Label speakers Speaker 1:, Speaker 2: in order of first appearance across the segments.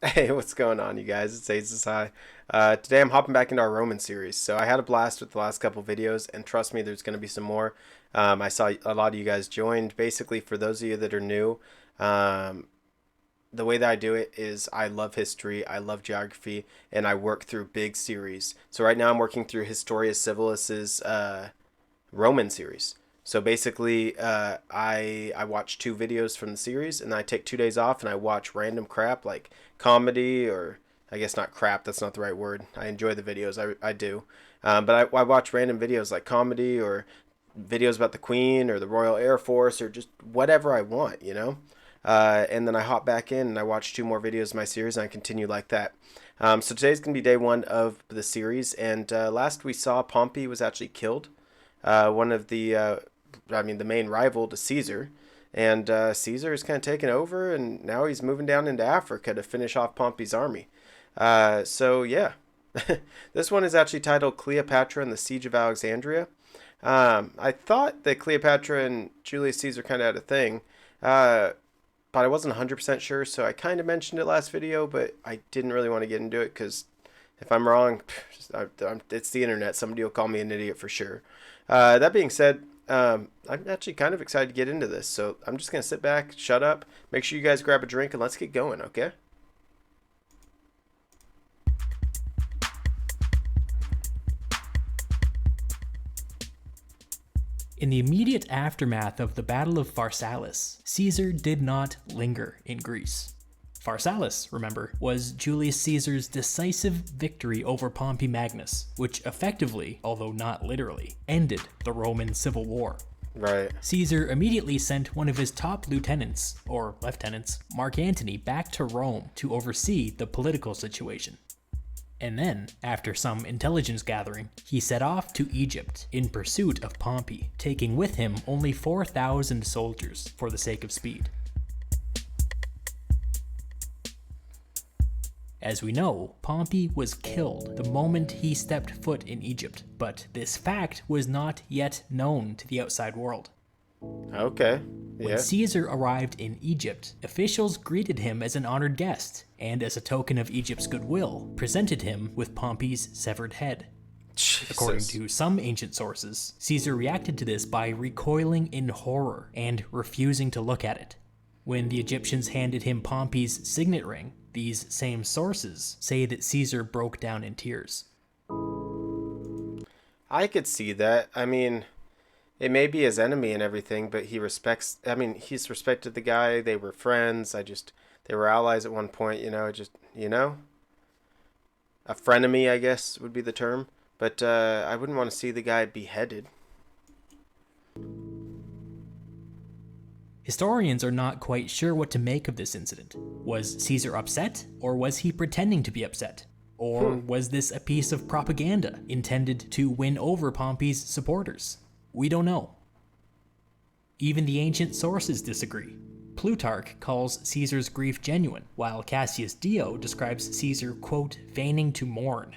Speaker 1: Hey, what's going on, you guys? It's Aces High. Today I'm hopping back into our Roman series. So I had a blast with the last couple videos, and trust me, there's going to be some more. I saw a lot of you guys joined. Basically, for those of you that are new, um, the way that I do it is I love history, I love geography, and I work through big series. So right now I'm working through Historia Civilis's Roman series. So basically, I watch two videos from the series, and I take 2 days off, and I watch random crap like comedy, or I guess not crap. That's not the right word. I enjoy the videos. I do, but I watch random videos like comedy or videos about the Queen or the Royal Air Force or just whatever I want, you know. And then I hop back in and I watch two more videos of my series, and I continue like that. So today's gonna be day one of the series, and last we saw Pompey was actually killed. One of the main rival to Caesar. And Caesar is kind of taken over, and now he's moving down into Africa to finish off Pompey's army. So, yeah. This one is actually titled Cleopatra and the Siege of Alexandria. I thought that Cleopatra and Julius Caesar kind of had a thing, but I wasn't 100% sure, so I kind of mentioned it last video, but I didn't really want to get into it because if I'm wrong, it's the internet. Somebody will call me an idiot for sure. That being said, I'm actually kind of excited to get into this, so I'm just going to sit back, shut up, make sure you guys grab a drink, and let's get going, okay?
Speaker 2: In the immediate aftermath of the Battle of Pharsalus, Caesar did not linger in Greece. Pharsalus, remember, was Julius Caesar's decisive victory over Pompey Magnus, which effectively, although not literally, ended the Roman Civil War.
Speaker 1: Right.
Speaker 2: Caesar immediately sent one of his top lieutenants, or lieutenants, Mark Antony, back to Rome to oversee the political situation. And then, after some intelligence gathering, he set off to Egypt in pursuit of Pompey, taking with him only 4,000 soldiers for the sake of speed. As we know, Pompey was killed the moment he stepped foot in Egypt, but this fact was not yet known to the outside world.
Speaker 1: Okay.
Speaker 2: When
Speaker 1: Yeah.
Speaker 2: Caesar arrived in Egypt, officials greeted him as an honored guest, and as a token of Egypt's goodwill, presented him with Pompey's severed head. According
Speaker 1: Jesus.
Speaker 2: to some ancient sources, Caesar reacted to this by recoiling in horror and refusing to look at it. When the Egyptians handed him Pompey's signet ring, these same sources say that Caesar broke down in tears.
Speaker 1: I could see that. I mean, it may be his enemy and everything, but he's respected the guy. They were friends. They were allies at one point, a frenemy, I guess would be the term. But I wouldn't want to see the guy beheaded.
Speaker 2: Historians are not quite sure what to make of this incident. Was Caesar upset, or was he pretending to be upset? Or was this a piece of propaganda intended to win over Pompey's supporters? We don't know. Even the ancient sources disagree. Plutarch calls Caesar's grief genuine, while Cassius Dio describes Caesar, quote, feigning to mourn.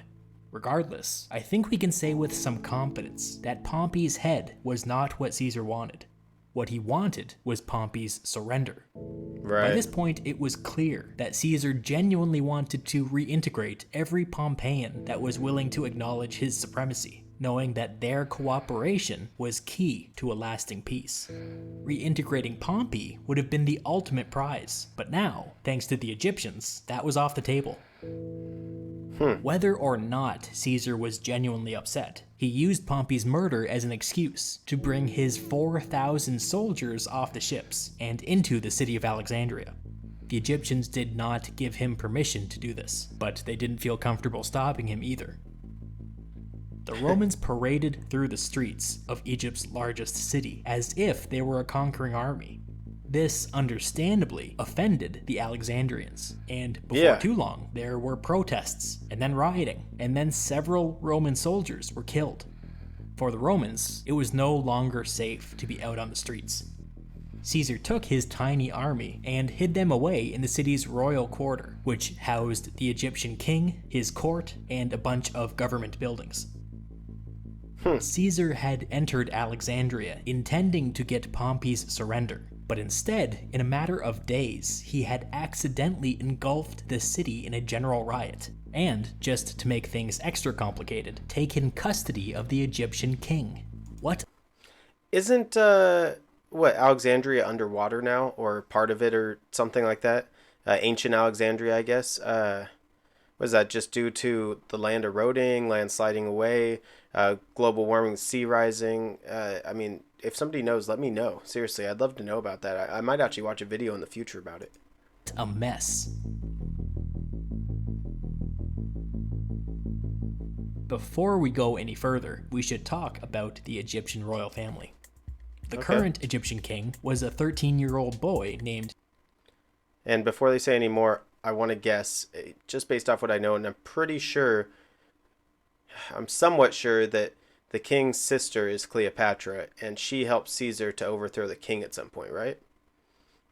Speaker 2: Regardless, I think we can say with some confidence that Pompey's head was not what Caesar wanted. What he wanted was Pompey's surrender.
Speaker 1: Right.
Speaker 2: By this point, it was clear that Caesar genuinely wanted to reintegrate every Pompeian that was willing to acknowledge his supremacy, knowing that their cooperation was key to a lasting peace. Reintegrating Pompey would have been the ultimate prize, but now, thanks to the Egyptians, that was off the table. Whether or not Caesar was genuinely upset, he used Pompey's murder as an excuse to bring his 4,000 soldiers off the ships and into the city of Alexandria. The Egyptians did not give him permission to do this, but they didn't feel comfortable stopping him either. The Romans paraded through the streets of Egypt's largest city as if they were a conquering army. This, understandably, offended the Alexandrians, and before too long, there were protests, and then rioting, and then several Roman soldiers were killed. For the Romans, it was no longer safe to be out on the streets. Caesar took his tiny army and hid them away in the city's royal quarter, which housed the Egyptian king, his court, and a bunch of government buildings. Caesar had entered Alexandria intending to get Pompey's surrender, But instead, in a matter of days, he had accidentally engulfed the city in a general riot, and, just to make things extra complicated, taken custody of the Egyptian king. What?
Speaker 1: Isn't what, Alexandria underwater now, or part of it, or something like that? Ancient Alexandria, I guess. Was that just due to the land eroding, land sliding away, global warming, sea rising? I mean, if somebody knows, let me know. Seriously, I'd love to know about that. I might actually watch a video in the future about it.
Speaker 2: A mess. Before we go any further, we should talk about the Egyptian royal family. The current Egyptian king was a 13-year-old boy named...
Speaker 1: And before they say any more, I want to guess, just based off what I know, and I'm somewhat sure that the king's sister is Cleopatra, and she helped Caesar to overthrow the king at some point, right?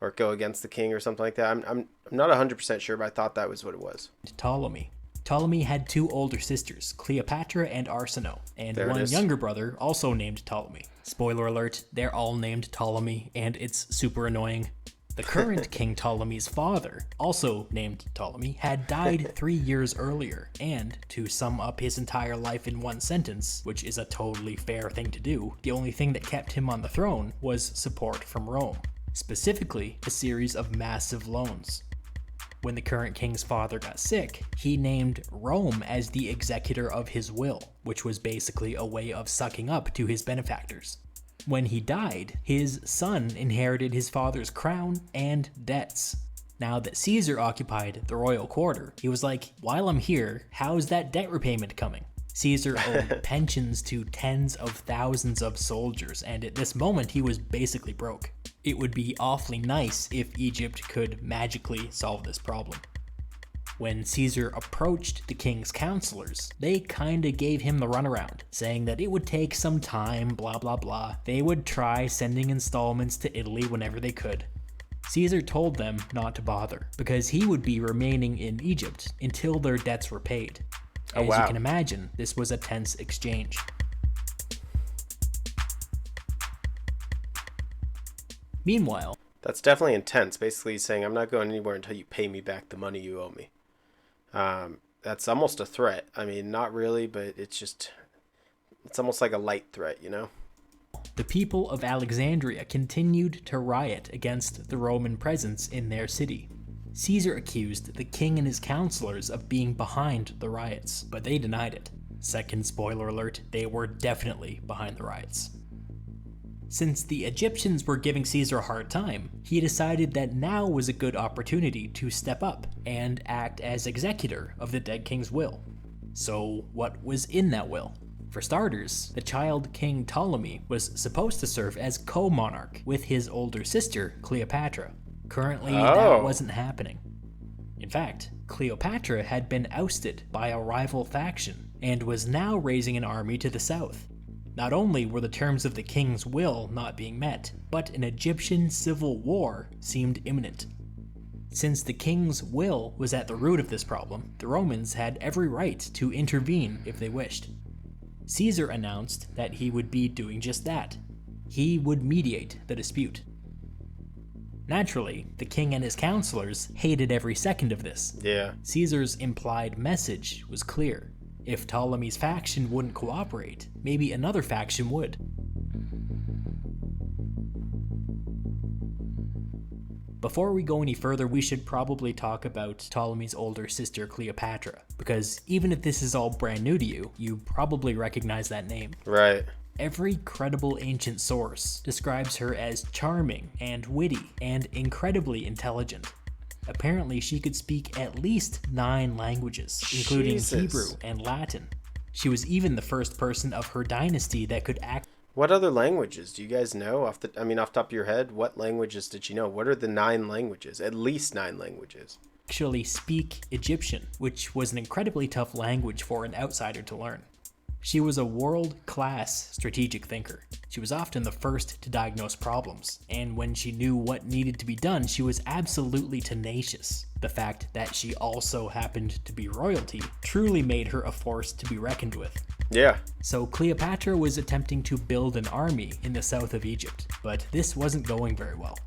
Speaker 1: Or go against the king or something like that. I'm not 100% sure, but I thought that was what it was.
Speaker 2: Ptolemy. Ptolemy had two older sisters, Cleopatra and Arsinoe, and one younger brother also named Ptolemy. Spoiler alert, they're all named Ptolemy, and it's super annoying. The current King Ptolemy's father, also named Ptolemy, had died 3 years earlier, and, to sum up his entire life in one sentence, which is a totally fair thing to do, the only thing that kept him on the throne was support from Rome, specifically a series of massive loans. When the current king's father got sick, he named Rome as the executor of his will, which was basically a way of sucking up to his benefactors. When he died, his son inherited his father's crown and debts. Now that Caesar occupied the royal quarter, he was like, while I'm here, how's that debt repayment coming? Caesar owed pensions to tens of thousands of soldiers, and at this moment he was basically broke. It would be awfully nice if Egypt could magically solve this problem. When Caesar approached the king's counselors, they kinda gave him the runaround, saying that it would take some time, blah blah blah. They would try sending installments to Italy whenever they could. Caesar told them not to bother, because he would be remaining in Egypt until their debts were paid. As you can imagine, this was a tense exchange. Meanwhile,
Speaker 1: that's definitely intense. Basically saying, I'm not going anywhere until you pay me back the money you owe me. That's almost a threat. I mean, not really, but it's almost like a light threat, you know?
Speaker 2: The people of Alexandria continued to riot against the Roman presence in their city. Caesar accused the king and his counselors of being behind the riots, but they denied it. Second spoiler alert, they were definitely behind the riots. Since the Egyptians were giving Caesar a hard time, he decided that now was a good opportunity to step up and act as executor of the dead king's will. So what was in that will? For starters, the child King Ptolemy was supposed to serve as co-monarch with his older sister, Cleopatra. Currently, that wasn't happening. In fact, Cleopatra had been ousted by a rival faction and was now raising an army to the south. Not only were the terms of the king's will not being met, but an Egyptian civil war seemed imminent. Since the king's will was at the root of this problem, the Romans had every right to intervene if they wished. Caesar announced that he would be doing just that. He would mediate the dispute. Naturally, the king and his counselors hated every second of this.
Speaker 1: Yeah.
Speaker 2: Caesar's implied message was clear. If Ptolemy's faction wouldn't cooperate, maybe another faction would. Before we go any further, we should probably talk about Ptolemy's older sister Cleopatra, because even if this is all brand new to you, you probably recognize that name.
Speaker 1: Right.
Speaker 2: Every credible ancient source describes her as charming and witty and incredibly intelligent. Apparently, she could speak at least 9 languages, including Hebrew and Latin. She was even the first person of her dynasty that could act.
Speaker 1: What other languages? Do you guys know? Off the top of your head, what languages did you know? What are the 9 languages? At least 9 languages.
Speaker 2: Actually speak Egyptian, which was an incredibly tough language for an outsider to learn. She was a world-class strategic thinker. She was often the first to diagnose problems, and when she knew what needed to be done, she was absolutely tenacious. The fact that she also happened to be royalty truly made her a force to be reckoned with.
Speaker 1: Yeah.
Speaker 2: So Cleopatra was attempting to build an army in the south of Egypt, but this wasn't going very well.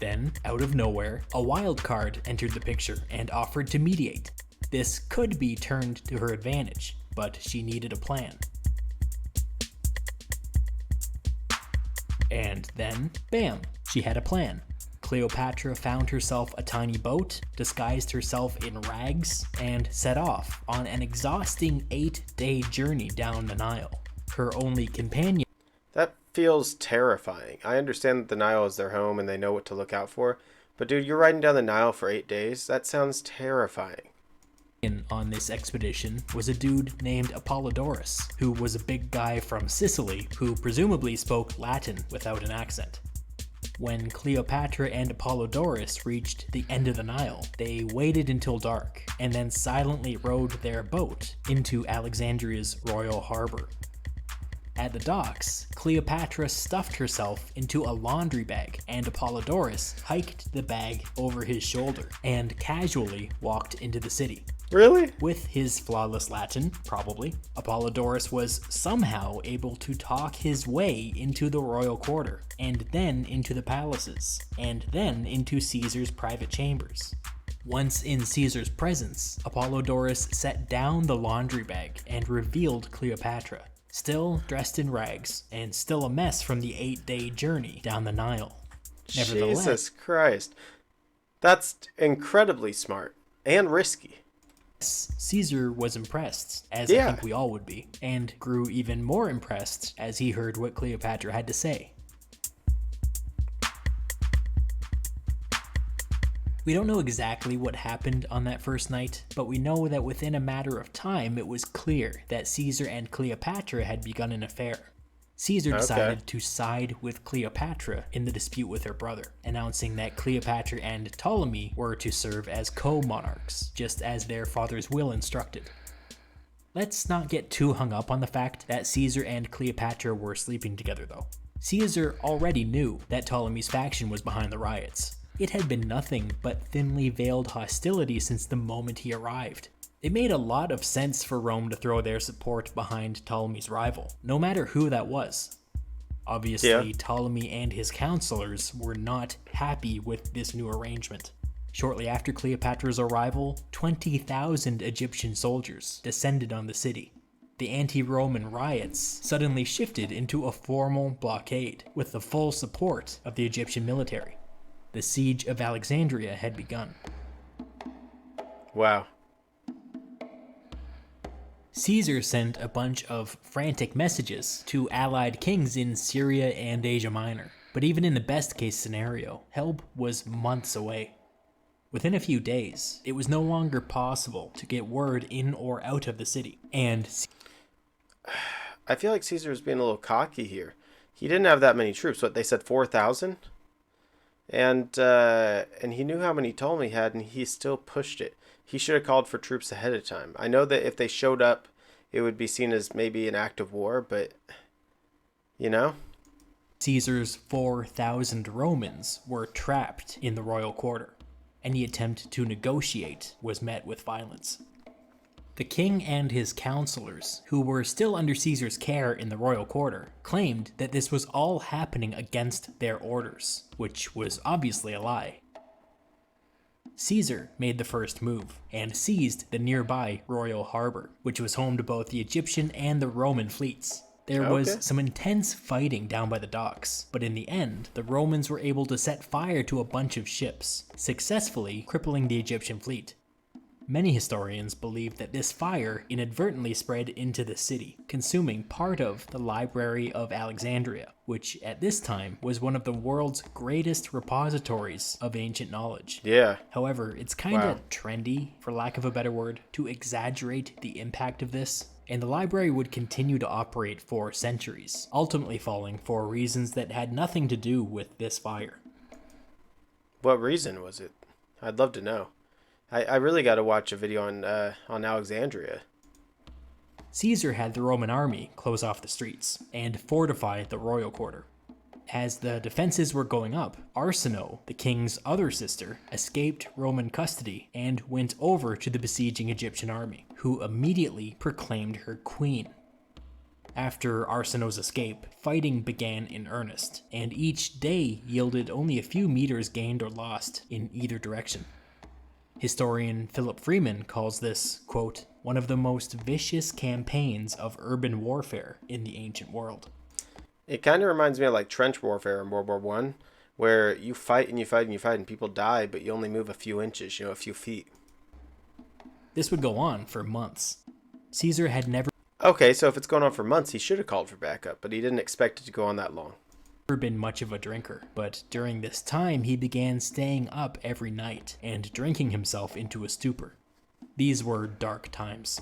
Speaker 2: Then, out of nowhere, a wild card entered the picture and offered to mediate. This could be turned to her advantage, but she needed a plan. And then, bam, she had a plan. Cleopatra found herself a tiny boat, disguised herself in rags, and set off on an exhausting 8-day journey down the Nile. Her only companion...
Speaker 1: That feels terrifying. I understand that the Nile is their home and they know what to look out for, but dude, you're riding down the Nile for 8 days? That sounds terrifying.
Speaker 2: On this expedition was a dude named Apollodorus, who was a big guy from Sicily who presumably spoke Latin without an accent. When Cleopatra and Apollodorus reached the end of the Nile, they waited until dark and then silently rowed their boat into Alexandria's royal harbor. At the docks, Cleopatra stuffed herself into a laundry bag, and Apollodorus hiked the bag over his shoulder and casually walked into the city.
Speaker 1: Really?
Speaker 2: With his flawless Latin, probably, Apollodorus was somehow able to talk his way into the royal quarter, and then into the palaces, and then into Caesar's private chambers. Once in Caesar's presence, Apollodorus set down the laundry bag and revealed Cleopatra, still dressed in rags, and still a mess from the 8-day journey down the Nile. Nevertheless,
Speaker 1: Jesus Christ. That's incredibly smart and risky.
Speaker 2: Caesar was impressed, as
Speaker 1: Yeah.
Speaker 2: I think we all would be, and grew even more impressed as he heard what Cleopatra had to say. We don't know exactly what happened on that first night, but we know that within a matter of time it was clear that Caesar and Cleopatra had begun an affair. Caesar decided to side with Cleopatra in the dispute with her brother, announcing that Cleopatra and Ptolemy were to serve as co-monarchs, just as their father's will instructed. Let's not get too hung up on the fact that Caesar and Cleopatra were sleeping together though. Caesar already knew that Ptolemy's faction was behind the riots. It had been nothing but thinly veiled hostility since the moment he arrived. It made a lot of sense for Rome to throw their support behind Ptolemy's rival, no matter who that was. Obviously, Ptolemy and his counselors were not happy with this new arrangement. Shortly after Cleopatra's arrival, 20,000 Egyptian soldiers descended on the city. The anti-Roman riots suddenly shifted into a formal blockade, with the full support of the Egyptian military. The siege of Alexandria had begun.
Speaker 1: Wow.
Speaker 2: Caesar sent a bunch of frantic messages to allied kings in Syria and Asia Minor, but even in the best case scenario, help was months away. Within a few days, it was no longer possible to get word in or out of the city, and
Speaker 1: I feel like Caesar was being a little cocky here. He didn't have that many troops. What, they said 4,000? And he knew how many Ptolemy had, and he still pushed it. He should have called for troops ahead of time. I know that if they showed up, it would be seen as maybe an act of war, but, you know?
Speaker 2: Caesar's 4,000 Romans were trapped in the royal quarter. Any attempt to negotiate was met with violence. The king and his counselors, who were still under Caesar's care in the royal quarter, claimed that this was all happening against their orders, which was obviously a lie. Caesar made the first move and seized the nearby royal harbor, which was home to both the Egyptian and the Roman fleets. There was some intense fighting down by the docks, but in the end, the Romans were able to set fire to a bunch of ships, successfully crippling the Egyptian fleet. Many historians believe that this fire inadvertently spread into the city, consuming part of the Library of Alexandria, which at this time was one of the world's greatest repositories of ancient knowledge.
Speaker 1: Yeah.
Speaker 2: However, it's kind of trendy, for lack of a better word, to exaggerate the impact of this, and the library would continue to operate for centuries, ultimately falling for reasons that had nothing to do with this fire.
Speaker 1: What reason was it? I'd love to know. I really got to watch a video on Alexandria.
Speaker 2: Caesar had the Roman army close off the streets and fortify the royal quarter. As the defenses were going up, Arsinoe, the king's other sister, escaped Roman custody and went over to the besieging Egyptian army, who immediately proclaimed her queen. After Arsinoe's escape, fighting began in earnest, and each day yielded only a few meters gained or lost in either direction. Historian Philip Freeman calls this, quote, one of the most vicious campaigns of urban warfare in the ancient world.
Speaker 1: It kind of reminds me of like trench warfare in World War One, where you fight and you fight and you fight and people die, but you only move a few inches, a few feet.
Speaker 2: This would go on for months. Caesar had never
Speaker 1: Okay, so if it's going on for months, he should have called for backup, but he didn't expect it to go on that long.
Speaker 2: been much of a drinker, but during this time he began staying up every night and drinking himself into a stupor. These were dark times.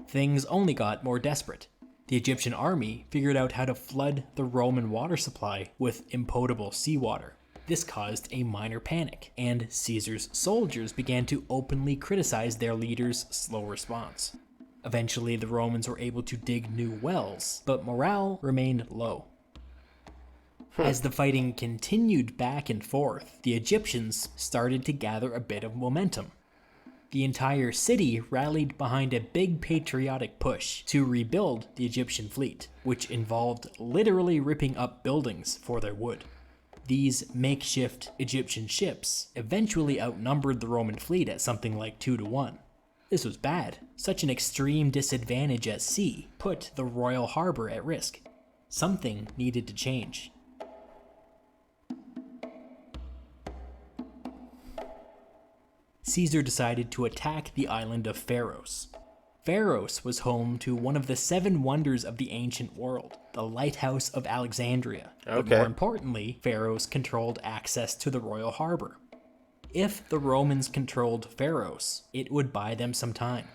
Speaker 2: Things only got more desperate. The Egyptian army figured out how to flood the Roman water supply with impotable seawater. This caused a minor panic, and Caesar's soldiers began to openly criticize their leader's slow response. Eventually, the Romans were able to dig new wells, but morale remained low. As the fighting continued back and forth, the Egyptians started to gather a bit of momentum. The entire city rallied behind a big patriotic push to rebuild the Egyptian fleet, which involved literally ripping up buildings for their wood. These makeshift Egyptian ships eventually outnumbered the Roman fleet at something like 2-1. This was bad. Such an extreme disadvantage at sea put the royal harbor at risk. Something needed to change. Caesar decided to attack the island of Pharos. Pharos was home to one of the 7 wonders of the ancient world, the Lighthouse of Alexandria. But more importantly, Pharos controlled access to the royal harbor. If the Romans controlled Pharos, it would buy them some time.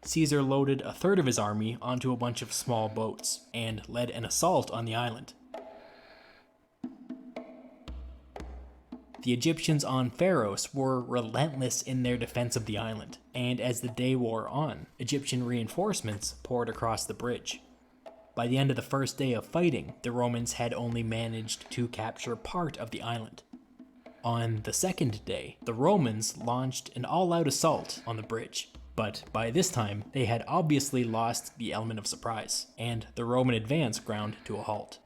Speaker 2: Caesar loaded a third of his army onto a bunch of small boats and led an assault on the island. The Egyptians on Pharos were relentless in their defense of the island, and as the day wore on, Egyptian reinforcements poured across the bridge. By the end of the first day of fighting, the Romans had only managed to capture part of the island. On the second day, the Romans launched an all-out assault on the bridge, but by this time, they had obviously lost the element of surprise, and the Roman advance ground to a halt.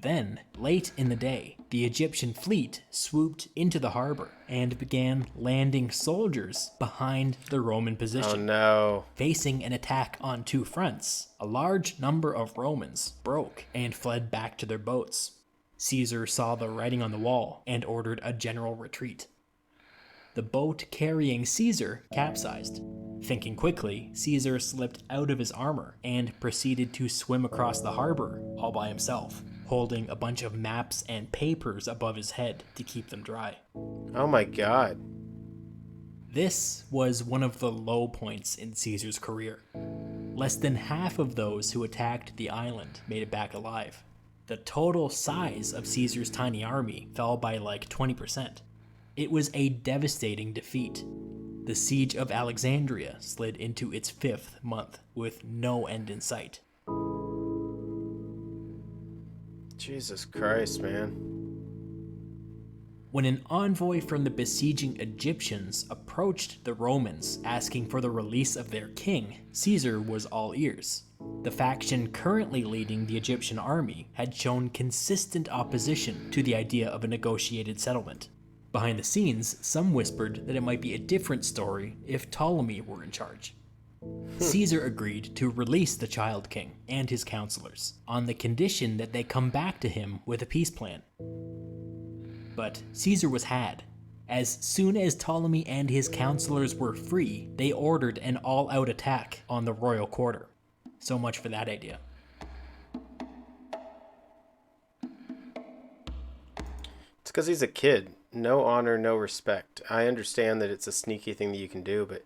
Speaker 2: Then, late in the day, the Egyptian fleet swooped into the harbor and began landing soldiers behind the Roman position.
Speaker 1: Oh no.
Speaker 2: Facing an attack on 2 fronts, a large number of Romans broke and fled back to their boats. Caesar saw the writing on the wall and ordered a general retreat. The boat carrying Caesar capsized. Thinking quickly, Caesar slipped out of his armor and proceeded to swim across the harbor all by himself, holding a bunch of maps and papers above his head to keep them dry.
Speaker 1: Oh my god.
Speaker 2: This was one of the low points in Caesar's career. Less than half of those who attacked the island made it back alive. The total size of Caesar's tiny army fell by like 20%. It was a devastating defeat. The siege of Alexandria slid into its 5th month with no end in sight.
Speaker 1: Jesus Christ, man.
Speaker 2: When an envoy from the besieging Egyptians approached the Romans asking for the release of their king, Caesar was all ears. The faction currently leading the Egyptian army had shown consistent opposition to the idea of a negotiated settlement. Behind the scenes, some whispered that it might be a different story if Ptolemy were in charge. Caesar agreed to release the child king and his counselors, on the condition that they come back to him with a peace plan. But Caesar was had. As soon as Ptolemy and his counselors were free, they ordered an all-out attack on the royal quarter. So much for that idea.
Speaker 1: It's because he's a kid. No honor, no respect. I understand that it's a sneaky thing that you can do, but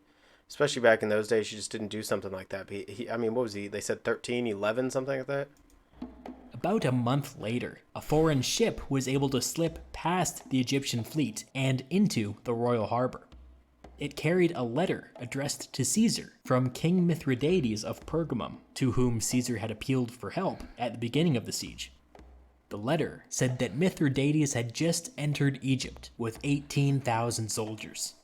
Speaker 1: especially back in those days, you just didn't do something like that. But what was he? They said 13, 11, something like that?
Speaker 2: About a month later, a foreign ship was able to slip past the Egyptian fleet and into the royal harbor. It carried a letter addressed to Caesar from King Mithridates of Pergamum, to whom Caesar had appealed for help at the beginning of the siege. The letter said that Mithridates had just entered Egypt with 18,000 soldiers.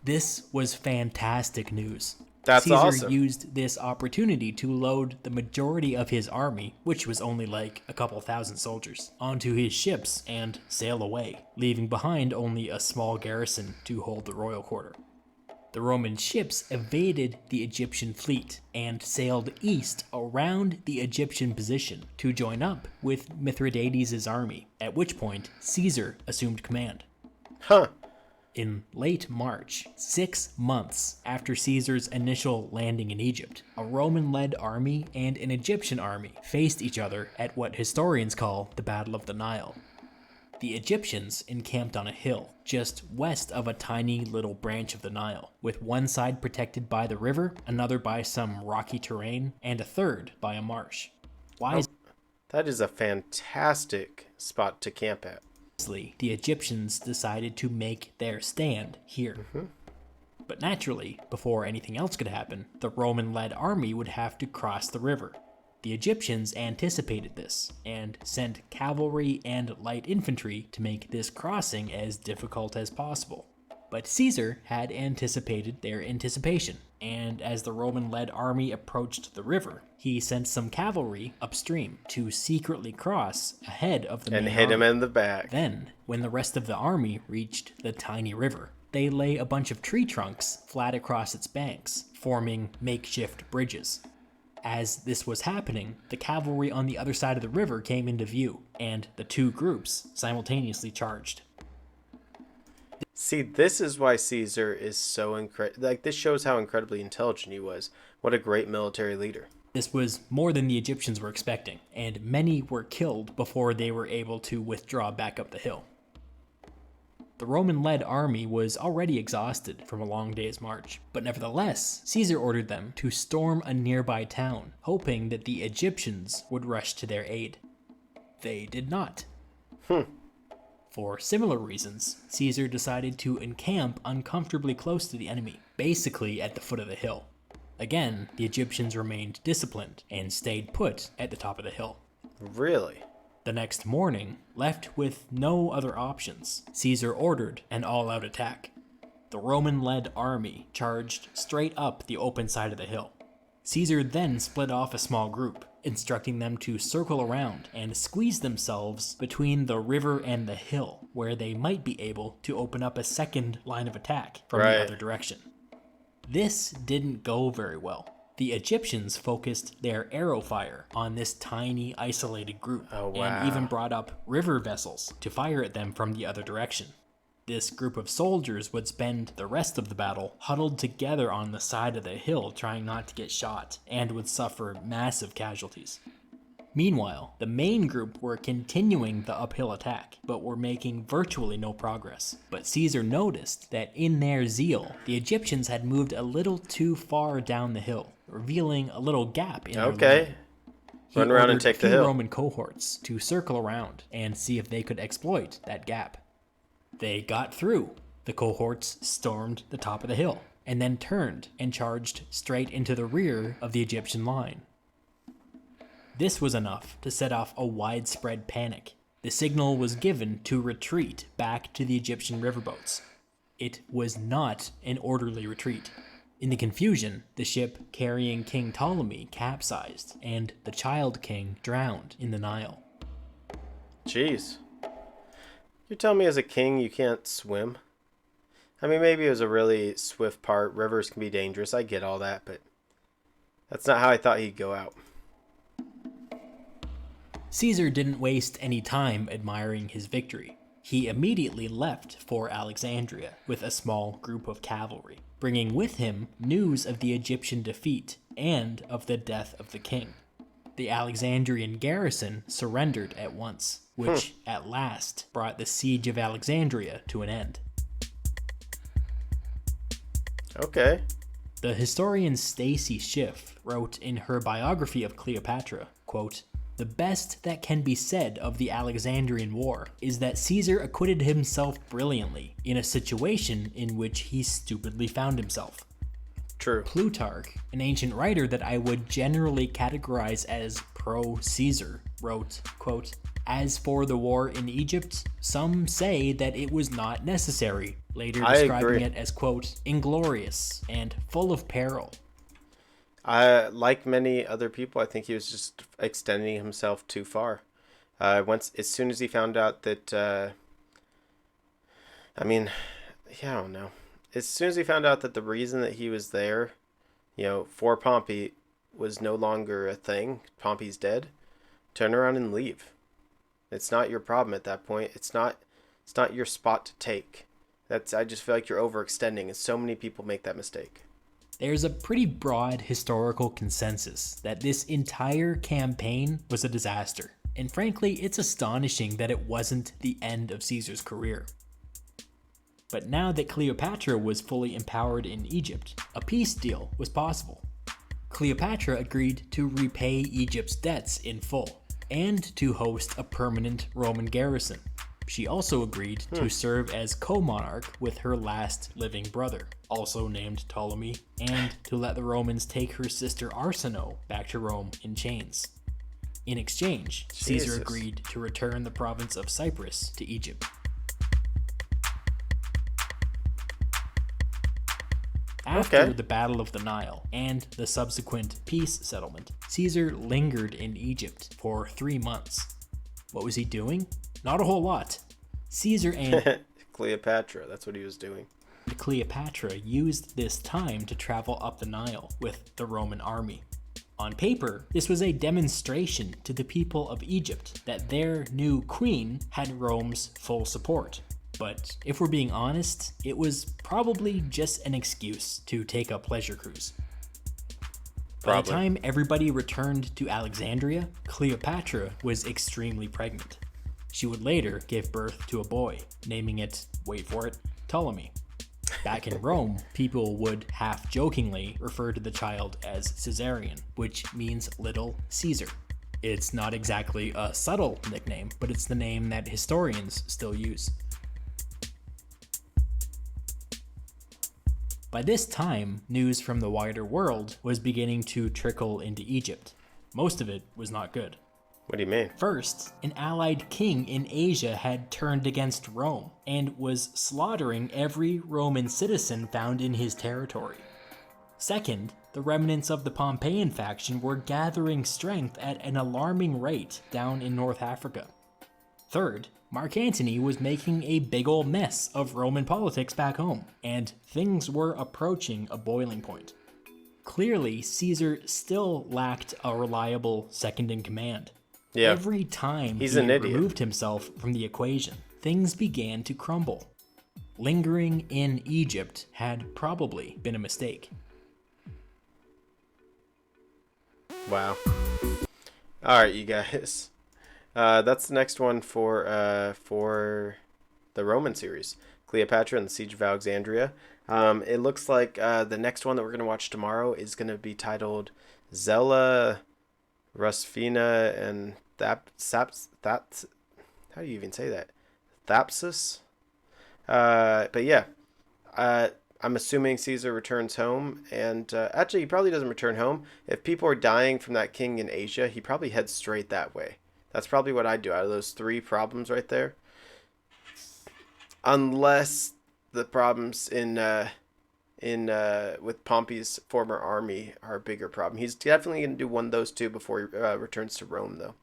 Speaker 2: This was fantastic news.
Speaker 1: That's
Speaker 2: Caesar
Speaker 1: awesome.
Speaker 2: used this opportunity to load the majority of his army, which was only like a couple thousand soldiers, onto his ships and sail away, leaving behind only a small garrison to hold the royal quarter. The Roman ships evaded the Egyptian fleet and sailed east around the Egyptian position to join up with Mithridates' army, at which point Caesar assumed command.
Speaker 1: Huh.
Speaker 2: In late March, 6 months after Caesar's initial landing in Egypt, a Roman-led army and an Egyptian army faced each other at what historians call the Battle of the Nile. The Egyptians encamped on a hill just west of a tiny little branch of the Nile, with one side protected by the river, another by some rocky terrain, and a third by a marsh.
Speaker 1: That is a fantastic spot to camp at.
Speaker 2: The Egyptians decided to make their stand here. But naturally, before anything else could happen, the Roman-led army would have to cross the river. The Egyptians anticipated this and sent cavalry and light infantry to make this crossing as difficult as possible. But Caesar had anticipated their anticipation, and as the Roman-led army approached the river, he sent some cavalry upstream to secretly cross ahead of the main
Speaker 1: And hit him
Speaker 2: army.
Speaker 1: in the back.
Speaker 2: Then, when the rest of the army reached the tiny river, they lay a bunch of tree trunks flat across its banks, forming makeshift bridges. As this was happening, the cavalry on the other side of the river came into view, and the two groups simultaneously charged.
Speaker 1: See, this is why Caesar is so incredible. Like, this shows how incredibly intelligent he was. What a great military leader.
Speaker 2: This was more than the Egyptians were expecting, and many were killed before they were able to withdraw back up the hill. The Roman-led army was already exhausted from a long day's march, but nevertheless, Caesar ordered them to storm a nearby town, hoping that the Egyptians would rush to their aid. They did not. For similar reasons, Caesar decided to encamp uncomfortably close to the enemy, basically at the foot of the hill. Again, the Egyptians remained disciplined and stayed put at the top of the hill.
Speaker 1: Really?
Speaker 2: The next morning, left with no other options, Caesar ordered an all-out attack. The Roman-led army charged straight up the open side of the hill. Caesar then split off a small group, instructing them to circle around and squeeze themselves between the river and the hill, where they might be able to open up a second line of attack from the other direction. This didn't go very well. The Egyptians focused their arrow fire on this tiny, isolated group, and even brought up river vessels to fire at them from the other direction. This group of soldiers would spend the rest of the battle huddled together on the side of the hill trying not to get shot, and would suffer massive casualties. Meanwhile, the main group were continuing the uphill attack, but were making virtually no progress. But Caesar noticed that in their zeal, the Egyptians had moved a little too far down the hill, revealing a little gap in their line.
Speaker 1: Run around and take the hill.
Speaker 2: Roman cohorts to circle around and see if they could exploit that gap. They got through. The cohorts stormed the top of the hill, and then turned and charged straight into the rear of the Egyptian line. This was enough to set off a widespread panic. The signal was given to retreat back to the Egyptian riverboats. It was not an orderly retreat. In the confusion, the ship carrying King Ptolemy capsized, and the child king drowned in the Nile.
Speaker 1: Jeez. You're telling me as a king you can't swim? I mean, maybe it was a really swift part. Rivers can be dangerous. I get all that, but that's not how I thought he'd go out.
Speaker 2: Caesar didn't waste any time admiring his victory. He immediately left for Alexandria with a small group of cavalry, bringing with him news of the Egyptian defeat and of the death of the king. The Alexandrian garrison surrendered at once, which at last brought the siege of Alexandria to an end.
Speaker 1: Okay.
Speaker 2: The historian Stacy Schiff wrote in her biography of Cleopatra, quote, "The best that can be said of the Alexandrian War is that Caesar acquitted himself brilliantly in a situation in which he stupidly found himself."
Speaker 1: True.
Speaker 2: Plutarch, an ancient writer that I would generally categorize as pro-Caesar, wrote, quote, As for the war in Egypt, some say that it was not necessary, later
Speaker 1: I
Speaker 2: describing
Speaker 1: agree.
Speaker 2: it as, quote, inglorious and full of peril.
Speaker 1: Like many other people, I think he was just extending himself too far. As soon as he found out that, I mean, yeah, I don't know. As soon as he found out that the reason that he was there, for Pompey was no longer a thing, Pompey's dead, turn around and leave. It's not your problem at that point. It's not your spot to take. I just feel like you're overextending, and so many people make that mistake.
Speaker 2: There's a pretty broad historical consensus that this entire campaign was a disaster, and frankly, it's astonishing that it wasn't the end of Caesar's career. But now that Cleopatra was fully empowered in Egypt, a peace deal was possible. Cleopatra agreed to repay Egypt's debts in full, and to host a permanent Roman garrison. She also agreed to serve as co-monarch with her last living brother, also named Ptolemy, and to let the Romans take her sister Arsinoe back to Rome in chains. In exchange,
Speaker 1: Jesus.
Speaker 2: Caesar agreed to return the province of Cyprus to Egypt. After the Battle of the Nile and the subsequent peace settlement, Caesar lingered in Egypt for 3 months. What was he doing? Not a whole lot. Caesar and
Speaker 1: Cleopatra, that's what he was doing.
Speaker 2: Cleopatra used this time to travel up the Nile with the Roman army. On paper, this was a demonstration to the people of Egypt that their new queen had Rome's full support. But if we're being honest, it was probably just an excuse to take a pleasure cruise. By the time everybody returned to Alexandria, Cleopatra was extremely pregnant. She would later give birth to a boy, naming it, wait for it, Ptolemy. Back in Rome, people would half-jokingly refer to the child as Caesarion, which means Little Caesar. It's not exactly a subtle nickname, but it's the name that historians still use. By this time, news from the wider world was beginning to trickle into Egypt. Most of it was not good.
Speaker 1: What do you mean?
Speaker 2: First, an allied king in Asia had turned against Rome and was slaughtering every Roman citizen found in his territory. Second, the remnants of the Pompeian faction were gathering strength at an alarming rate down in North Africa. Third, Mark Antony was making a big ol' mess of Roman politics back home, and things were approaching a boiling point. Clearly, Caesar still lacked a reliable second-in-command.
Speaker 1: Yeah.
Speaker 2: Every time
Speaker 1: He's
Speaker 2: he
Speaker 1: an idiot.
Speaker 2: removed himself from the equation, things began to crumble. Lingering in Egypt had probably been a mistake.
Speaker 1: Wow. All right, you guys. That's the next one for the Roman series, Cleopatra and the Siege of Alexandria. It looks like the next one that we're going to watch tomorrow is going to be titled Zella, Rusfina, and Thapsus. How do you even say that? Thapsus? But yeah, I'm assuming Caesar returns home, and actually he probably doesn't return home. If people are dying from that king in Asia, he probably heads straight that way. That's probably what I'd do out of those 3 problems right there. Unless the problems with Pompey's former army are a bigger problem. He's definitely going to do one of those 2 before he returns to Rome, though.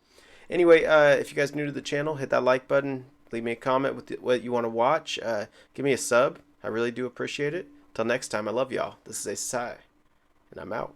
Speaker 1: Anyway, if you guys are new to the channel, hit that like button. Leave me a comment with what you want to watch. Give me a sub. I really do appreciate it. Till next time, I love y'all. This is Asai, and I'm out.